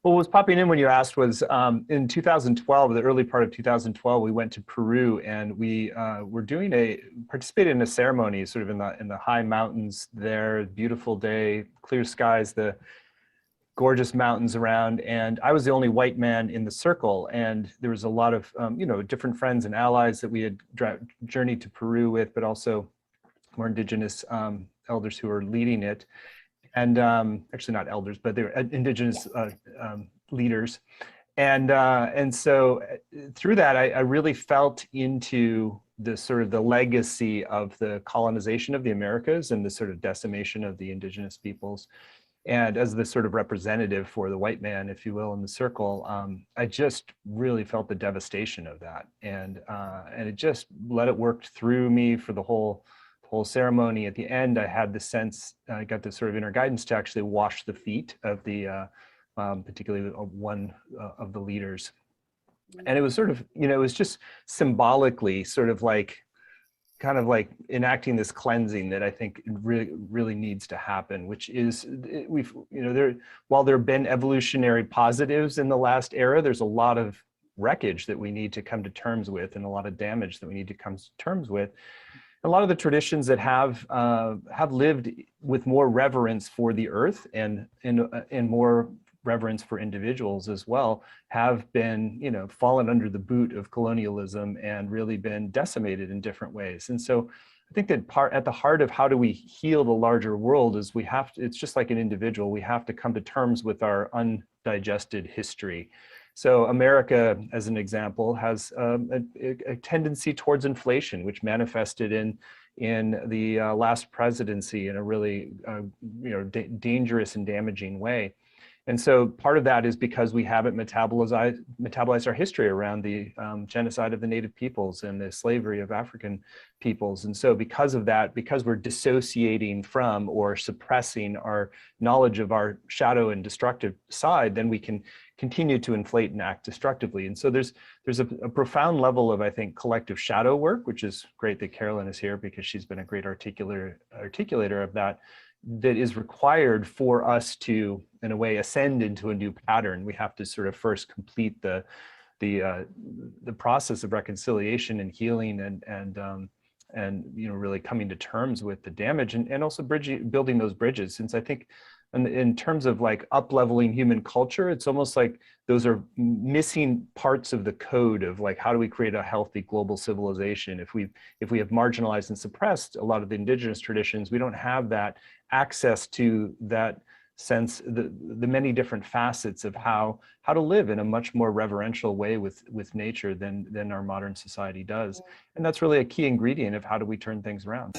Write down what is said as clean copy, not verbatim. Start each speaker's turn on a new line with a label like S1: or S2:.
S1: Well, what was popping in when you asked was in 2012, the early part of 2012, we went to Peru and we were participated in a ceremony sort of in the high mountains there, beautiful day, clear skies, the gorgeous mountains around. And I was the only white man in the circle. And there was a lot of, different friends and allies that we had journeyed to Peru with, but also more indigenous elders who were leading it. And actually not elders, but they were indigenous leaders. And so through that, I really felt into the sort of the legacy of the colonization of the Americas and the sort of decimation of the indigenous peoples. And as the sort of representative for the white man, if you will, in the circle, I just really felt the devastation of that. And it just let it work through me for the whole ceremony. At the end, I had the sense, I got this sort of inner guidance to actually wash the feet of the, particularly one of the leaders. And it was sort of, it was just symbolically sort of like, kind of like enacting this cleansing that I think really, really needs to happen, which is while there have been evolutionary positives in the last era, there's a lot of wreckage that we need to come to terms with and a lot of damage that we need to come to terms with. A lot of the traditions that have lived with more reverence for the earth and more reverence for individuals as well have been, fallen under the boot of colonialism and really been decimated in different ways. And so I think that at the heart of how do we heal the larger world is it's just like an individual, we have to come to terms with our undigested history. So America, as an example, has a tendency towards inflation, which manifested in the last presidency in a really dangerous and damaging way. And so part of that is because we haven't metabolized our history around the genocide of the native peoples and the slavery of African peoples. And so because of that, because we're dissociating from or suppressing our knowledge of our shadow and destructive side, then we can continue to inflate and act destructively. And so there's a profound level of, I think, collective shadow work, which is great that Carolyn is here because she's been a great articulator of that is required for us to, in a way, ascend into a new pattern. We have to sort of first complete the process of reconciliation and healing and really coming to terms with the damage and also building those bridges. Since I think in terms of like up-leveling human culture, it's almost like those are missing parts of the code of like, how do we create a healthy global civilization? If we have marginalized and suppressed a lot of the indigenous traditions, we don't have that access to that sense, the many different facets of how to live in a much more reverential way with nature than our modern society does. And that's really a key ingredient of how do we turn things around.